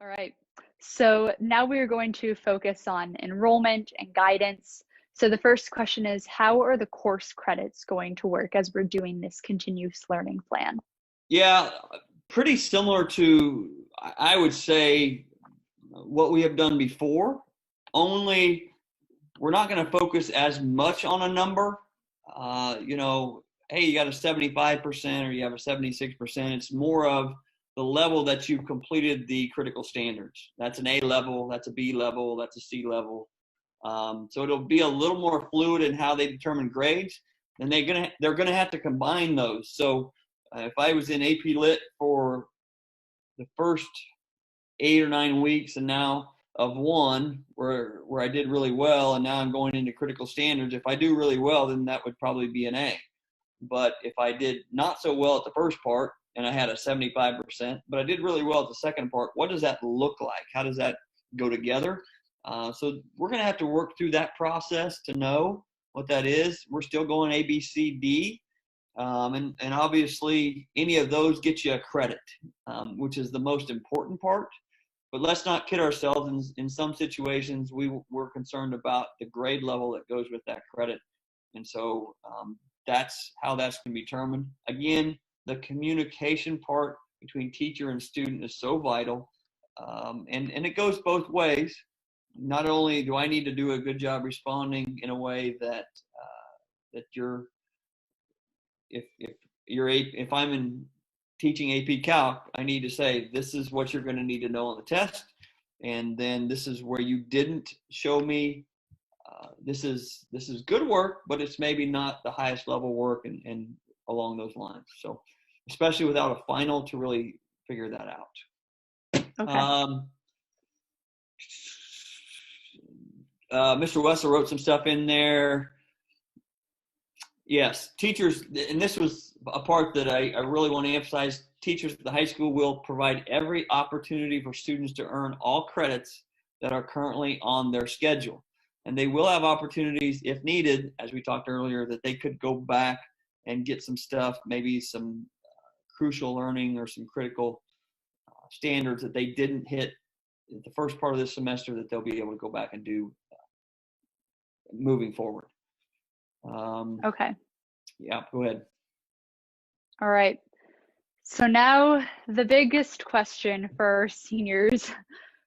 All right. So now we are going to focus on enrollment and guidance. So the first question is, how are the course credits going to work as we're doing this continuous learning plan? Yeah, pretty similar to, I would say, what we have done before, only we're not going to focus as much on a number. Hey, you got a 75% or you have a 76%. It's more of the level that you've completed the critical standards. That's an A level, that's a B level, that's a C level. So it'll be a little more fluid in how they determine grades, and they're gonna have to combine those. So if I was in AP Lit for the first 8 or 9 weeks, and now of one where I did really well, and now I'm going into critical standards. If I do really well, then that would probably be an A. But if I did not so well at the first part and I had a 75%, but I did really well at the second part, what does that look like? How does that go together? So we're going to have to work through that process to know what that is. We're still going A, B, C, D. And obviously any of those get you a credit, which is the most important part. But let's not kid ourselves. In some situations, we're concerned about the grade level that goes with that credit. And so that's how that's going to be determined. Again, the communication part between teacher and student is so vital. And it goes both ways. Not only do I need to do a good job responding in a way that if I'm in teaching AP Calc, I need to say, this is what you're going to need to know on the test. And then this is where you didn't show me. This is good work, but it's maybe not the highest level work and along those lines. So especially without a final to really figure that out. Okay. Mr. Wessel wrote some stuff in there. Yes, teachers, and this was a part that I really want to emphasize, teachers at the high school will provide every opportunity for students to earn all credits that are currently on their schedule. And they will have opportunities, if needed, as we talked earlier, that they could go back and get some stuff, maybe some crucial learning or some critical standards that they didn't hit the first part of this semester that they'll be able to go back and do moving forward. Okay. Yeah, go ahead. All right. So now the biggest question for seniors,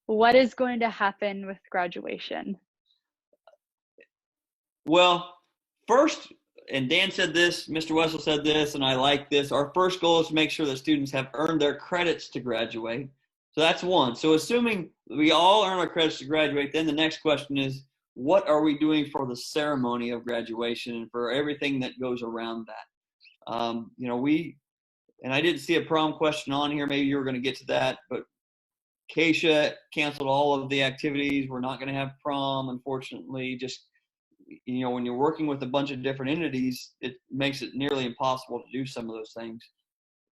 what is going to happen with graduation? Well, first, and Dan said this, Mr. Wessel said this, and I like this, our first goal is to make sure that students have earned their credits to graduate. So that's one. So assuming we all earn our credits to graduate, then the next question is, what are we doing for the ceremony of graduation and for everything that goes around that? And I didn't see a prom question on here. Maybe you were going to get to that, but Keisha canceled all of the activities. We're not going to have prom, unfortunately. Just, when you're working with a bunch of different entities, it makes it nearly impossible to do some of those things.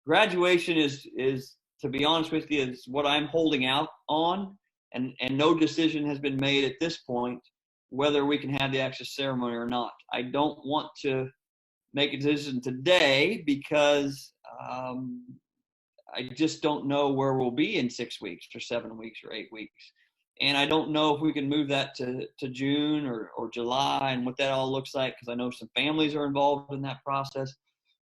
Graduation is, to be honest with you, is what I'm holding out on, and no decision has been made at this point whether we can have the actual ceremony or not. I don't want to make a decision today because I just don't know where we'll be in 6 weeks or 7 weeks or 8 weeks. And I don't know if we can move that to June or July and what that all looks like, because I know some families are involved in that process.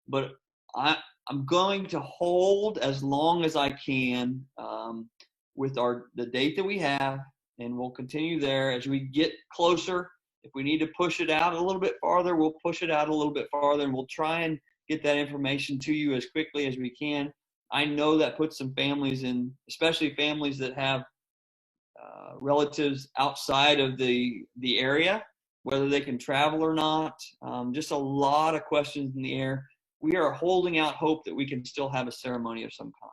But I'm going to hold as long as I can with the date that we have, and we'll continue there as we get closer. If we need to push it out a little bit farther, we'll push it out a little bit farther, and we'll try and get that information to you as quickly as we can. I know that puts some families in, especially families that have relatives outside of the area, whether they can travel or not. Just a lot of questions in the air. We are holding out hope that we can still have a ceremony of some kind,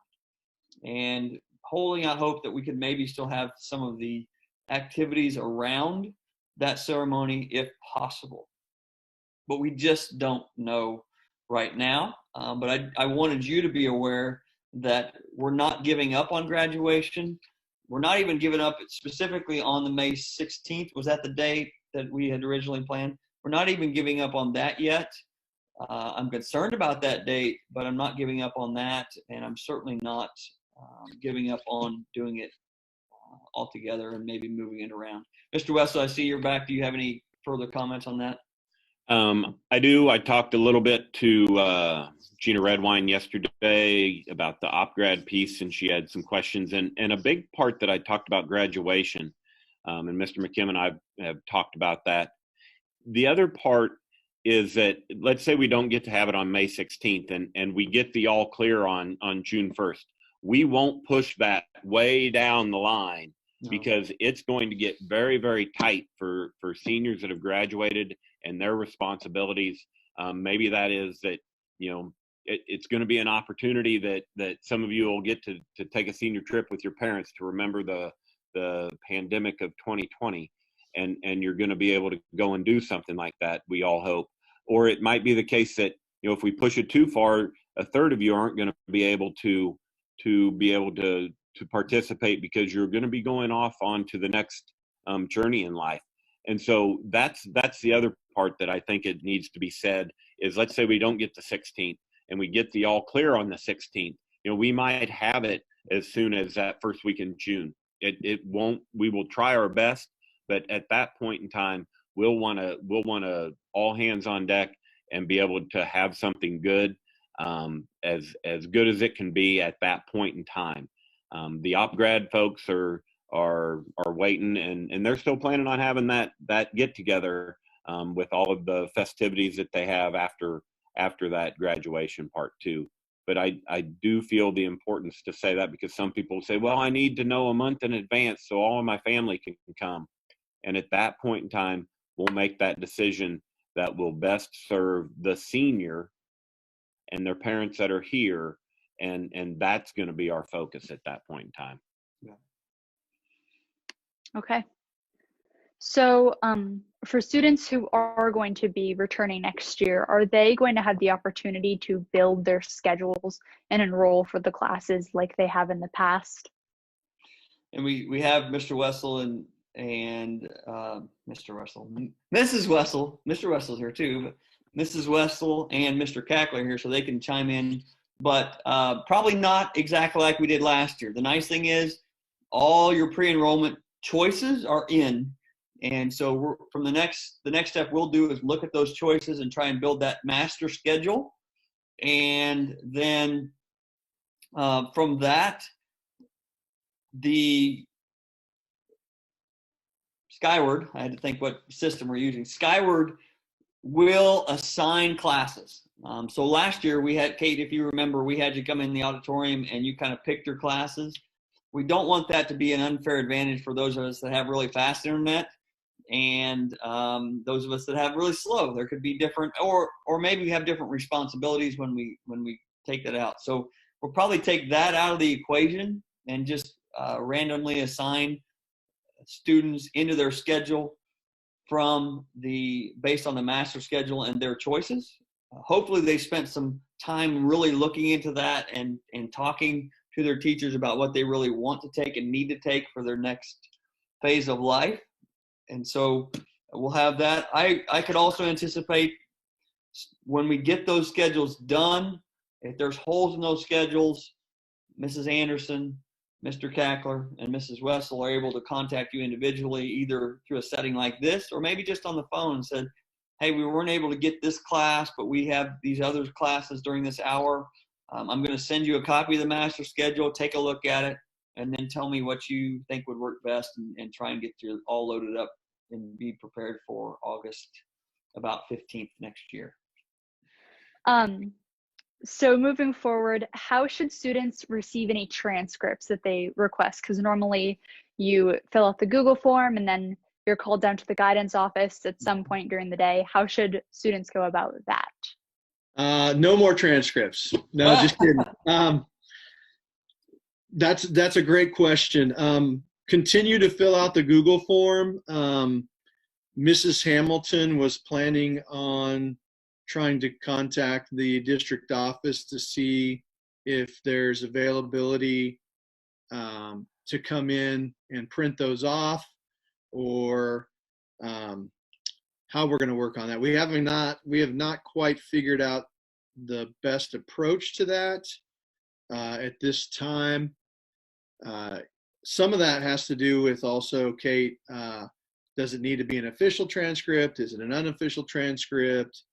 and holding out hope that we could maybe still have some of the activities around that ceremony if possible. But we just don't know right now. But I wanted you to be aware that we're not giving up on graduation. We're not even giving up specifically on the May 16th. Was that the date that we had originally planned? We're not even giving up on that yet. I'm concerned about that date, but I'm not giving up on that. And I'm certainly not giving up on doing it altogether and maybe moving it around. Mr. Wessel, I see you're back. Do you have any further comments on that? I do. I talked a little bit to Gina Redwine yesterday about the OpGrad piece, and she had some questions. And a big part that I talked about graduation, and Mr. McKim and I have talked about that. The other part is that, let's say we don't get to have it on May 16th and we get the all clear on June 1st. We won't push that way down the line. No. Because it's going to get very, very tight for seniors that have graduated and their responsibilities. Maybe that is that, you know, it's going to be an opportunity that some of you will get to take a senior trip with your parents to remember the pandemic of 2020. And you're going to be able to go and do something like that, we all hope. Or it might be the case that, you know, if we push it too far, a third of you aren't going to be able to participate because you're going to be going off onto the next journey in life. And so that's the other part that I think it needs to be said is, let's say we don't get the 16th and we get the all clear on the 16th. You know, we might have it as soon as that first week in June. It won't. We will try our best, but at that point in time, we'll want to all hands on deck and be able to have something good, as good as it can be at that point in time. The OpGrad folks are waiting, and they're still planning on having that get together with all of the festivities that they have after that graduation part too. But I do feel the importance to say that, because some people say, well, I need to know a month in advance so all of my family can come. And at that point in time, we'll make that decision that will best serve the senior and their parents that are here. And that's going to be our focus at that point in time. Yeah. Okay. So for students who are going to be returning next year, are they going to have the opportunity to build their schedules and enroll for the classes like they have in the past? And we have Mr. Wessel and Mr. Wessel, Mrs. Wessel, Mr. Wessel's here too, but Mrs. Wessel and Mr. Cackler here, so they can chime in, but probably not exactly like we did last year. The nice thing is all your pre-enrollment choices are in. And so from the next step we'll do is look at those choices and try and build that master schedule. And then from that, the Skyward, I had to think what system we're using. Skyward will assign classes. So last year we had, Kate, if you remember, we had you come in the auditorium and you kind of picked your classes. We don't want that to be an unfair advantage for those of us that have really fast internet and those of us that have really slow. There could be different, or maybe we have different responsibilities when we take that out. So we'll probably take that out of the equation and just randomly assign students into their schedule based on the master schedule and their choices. Hopefully they spent some time really looking into that and talking to their teachers about what they really want to take and need to take for their next phase of life. And so we'll have that. I could also anticipate when we get those schedules done, if there's holes in those schedules, Mrs. Anderson, Mr. Cackler, and Mrs. Wessel are able to contact you individually, either through a setting like this or maybe just on the phone and said, hey, we weren't able to get this class, but we have these other classes during this hour. I'm going to send you a copy of the master schedule, take a look at it, and then tell me what you think would work best and try and get you all loaded up and be prepared for August about 15th next year. So moving forward, how should students receive any transcripts that they request? Because normally you fill out the Google form and then you're called down to the guidance office at some point during the day. How should students go about that? No more transcripts. No, just kidding. That's a great question. Continue to fill out the Google form. Mrs. Hamilton was planning on trying to contact the district office to see if there's availability to come in and print those off, or how we're going to work on that. We have not quite figured out the best approach to that at this time. some of that has to do with also, Kate, does it need to be an official transcript? Is it an unofficial transcript?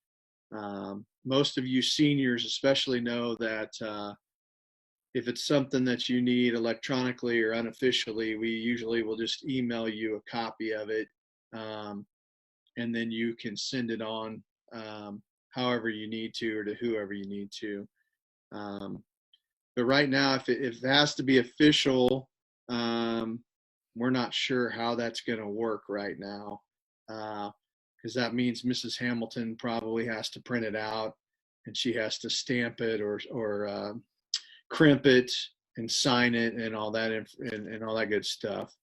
Most of you seniors especially know that if it's something that you need electronically or unofficially, we usually will just email you a copy of it, and then you can send it on however you need to or to whoever you need to. But right now, if it has to be official, we're not sure how that's going to work right now, because that means Mrs. Hamilton probably has to print it out, and she has to stamp it or crimp it and sign it and all that and all that good stuff.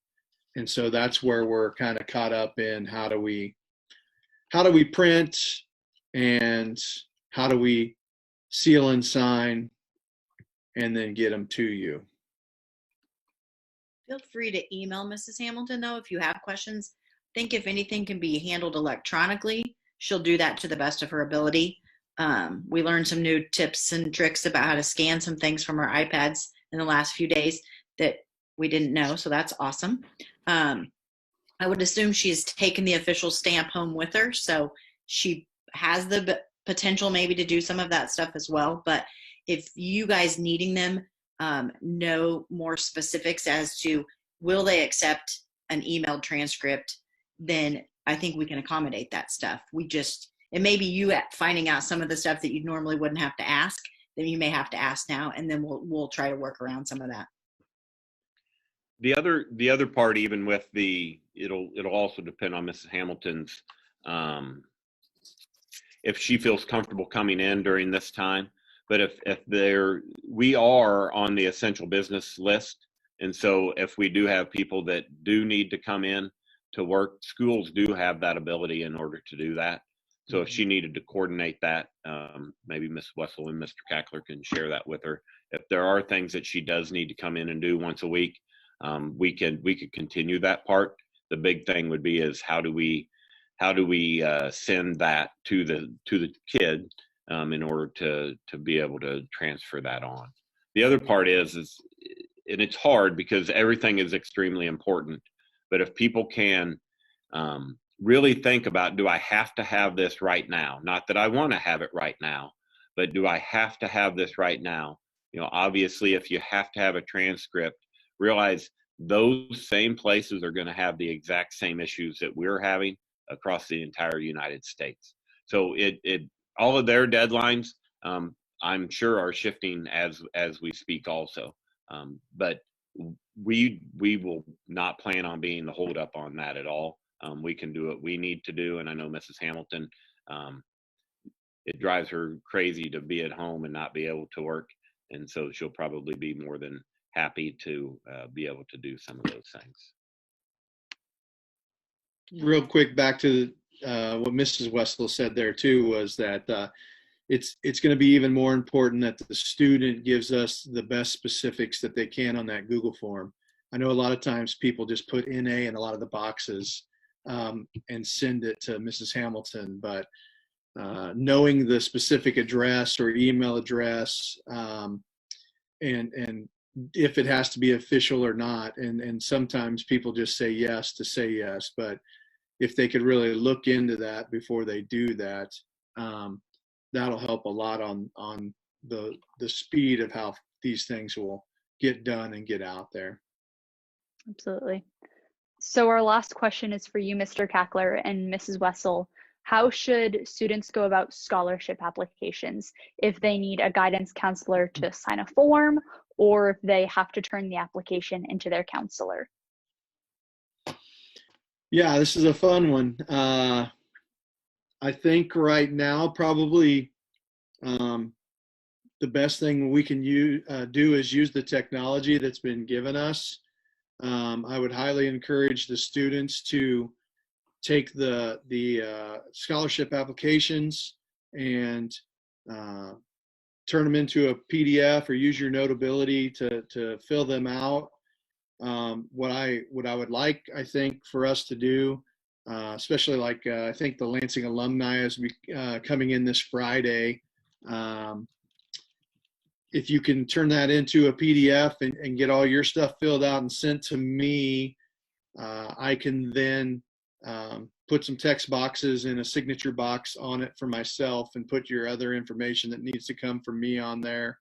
And so that's where we're kind of caught up in how do we print and how do we seal and sign and then get them to you. Feel free to email Mrs. Hamilton, though, if you have questions. I think if anything can be handled electronically, she'll do that to the best of her ability. We learned some new tips and tricks about how to scan some things from our iPads in the last few days that we didn't know, so that's awesome. I would assume she's taken the official stamp home with her, so she has the potential maybe to do some of that stuff as well. But if you guys needing them know more specifics as to will they accept an emailed transcript, then I think we can accommodate that stuff. It may be you finding out some of the stuff that you normally wouldn't have to ask, then you may have to ask now, and then we'll try to work around some of that. The other part, even with it'll also depend on Mrs. Hamilton's, if she feels comfortable coming in during this time. But if we are on the essential business list, and so if we do have people that do need to come in to work, schools do have that ability in order to do that. So if she needed to coordinate that, maybe Ms. Wessel and Mr. Cackler can share that with her. If there are things that she does need to come in and do once a week, we could continue that part. The big thing would be is how do we send that to the kid in order to be able to transfer that on. The other part is and it's hard because everything is extremely important, but if people can really think about, do I have to have this right now? Not that I want to have it right now, but do I have to have this right now? Obviously, if you have to have a transcript, realize those same places are going to have the exact same issues that we're having across the entire United States. So all of their deadlines, I'm sure, are shifting as we speak also. But we will not plan on being the holdup on that at all. We can do what we need to do, and I know Mrs. Hamilton, it drives her crazy to be at home and not be able to work, and so she'll probably be more than happy to be able to do some of those things. Real quick, back to what Mrs. Wessel said there too, was that it's going to be even more important that the student gives us the best specifics that they can on that Google form. I know a lot of times people just put NA in a lot of the boxes and send it to Mrs. Hamilton, but knowing the specific address or email address, and if it has to be official or not, and sometimes people just say yes to say yes, but if they could really look into that before they do that, that'll help a lot on the speed of how these things will get done and get out there. Absolutely. So our last question is for you, Mr. Cackler and Mrs. Wessel. How should students go about scholarship applications if they need a guidance counselor to sign a form, or if they have to turn the application into their counselor? Yeah, this is a fun one. I think right now probably the best thing we can do is use the technology that's been given us. I would highly encourage the students to take the scholarship applications and turn them into a PDF or use your Notability to fill them out. What I would like, I think, for us to do, especially like I think the Lansing alumni is coming in this Friday. if you can turn that into a PDF and get all your stuff filled out and sent to me, I can then put some text boxes and a signature box on it for myself and put your other information that needs to come from me on there.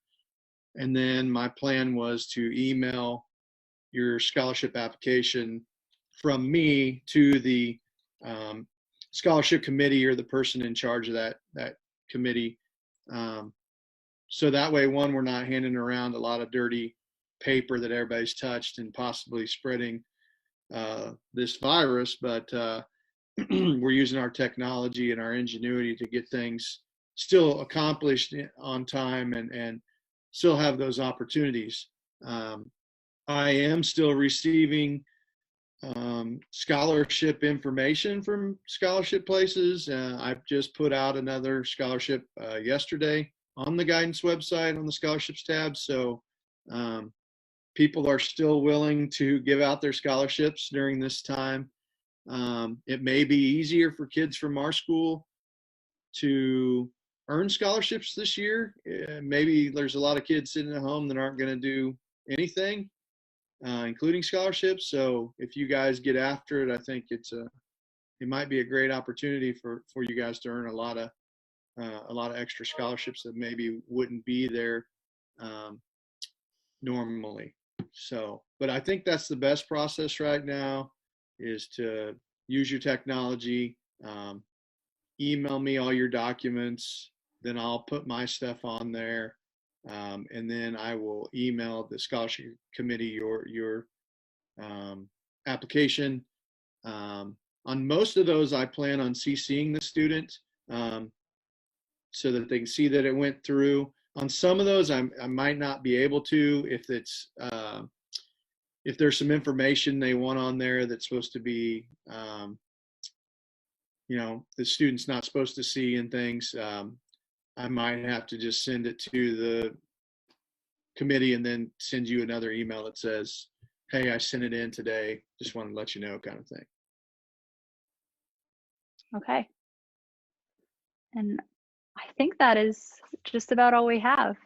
And then my plan was to email your scholarship application from me to the scholarship committee or the person in charge of that committee. So that way, one, we're not handing around a lot of dirty paper that everybody's touched and possibly spreading this virus, but we're using our technology and our ingenuity to get things still accomplished on time and still have those opportunities. I am still receiving scholarship information from scholarship places. I've just put out another scholarship yesterday on the guidance website on the scholarships tab. So people are still willing to give out their scholarships during this time. It may be easier for kids from our school to earn scholarships this year. Maybe there's a lot of kids sitting at home that aren't going to do anything, including scholarships. So if you guys get after it, I think it might be a great opportunity for you guys to earn a lot of extra scholarships that maybe wouldn't be there normally. So, but I think that's the best process right now, is to use your technology, email me all your documents, then I'll put my stuff on there, and then I will email the scholarship committee your application. On most of those, I plan on CCing the student so that they can see that it went through. On some of those, I might not be able to if there's some information they want on there that's supposed to be, the student's not supposed to see and things. I might have to just send it to the committee and then send you another email that says, hey, I sent it in today. Just wanted to let you know, kind of thing. Okay. And I think that is just about all we have.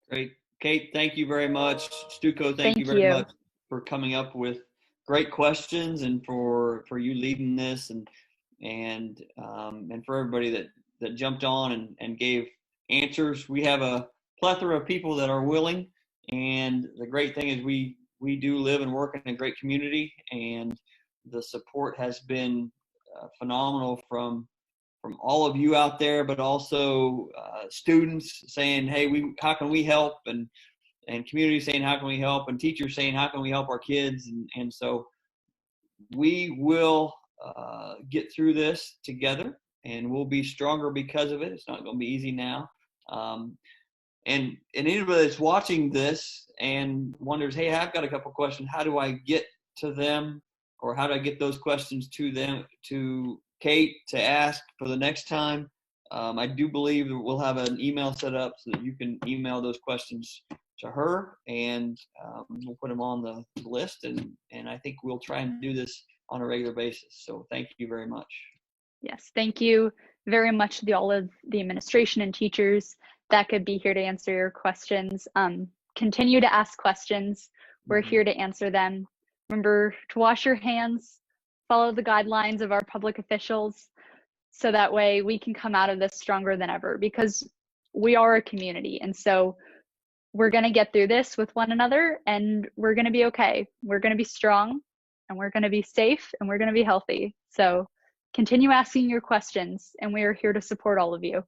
Great. Kate, thank you very much. Stuco, thank you very much for coming up with great questions and for you leading this and for everybody that jumped on and gave answers. We have a plethora of people that are willing, and the great thing is we do live and work in a great community, and the support has been phenomenal from all of you out there, but also students saying, hey, how can we help, and community saying, how can we help, and teachers saying, how can we help our kids, and so we will get through this together, and we'll be stronger because of it. It's not going to be easy now. And anybody that's watching this and wonders, hey, I've got a couple questions. How do I get to them, or how do I get those questions to them, to Kate, to ask for the next time? I do believe that we'll have an email set up so that you can email those questions to her, and we'll put them on the list. And I think we'll try and do this on a regular basis. So thank you very much. Yes, thank you very much to all of the administration and teachers that could be here to answer your questions. Continue to ask questions. We're here to answer them. Remember to wash your hands, follow the guidelines of our public officials, so that way we can come out of this stronger than ever, because we are a community. And so we're going to get through this with one another, and we're going to be okay. We're going to be strong, and we're going to be safe, and we're going to be healthy. So continue asking your questions, and we are here to support all of you.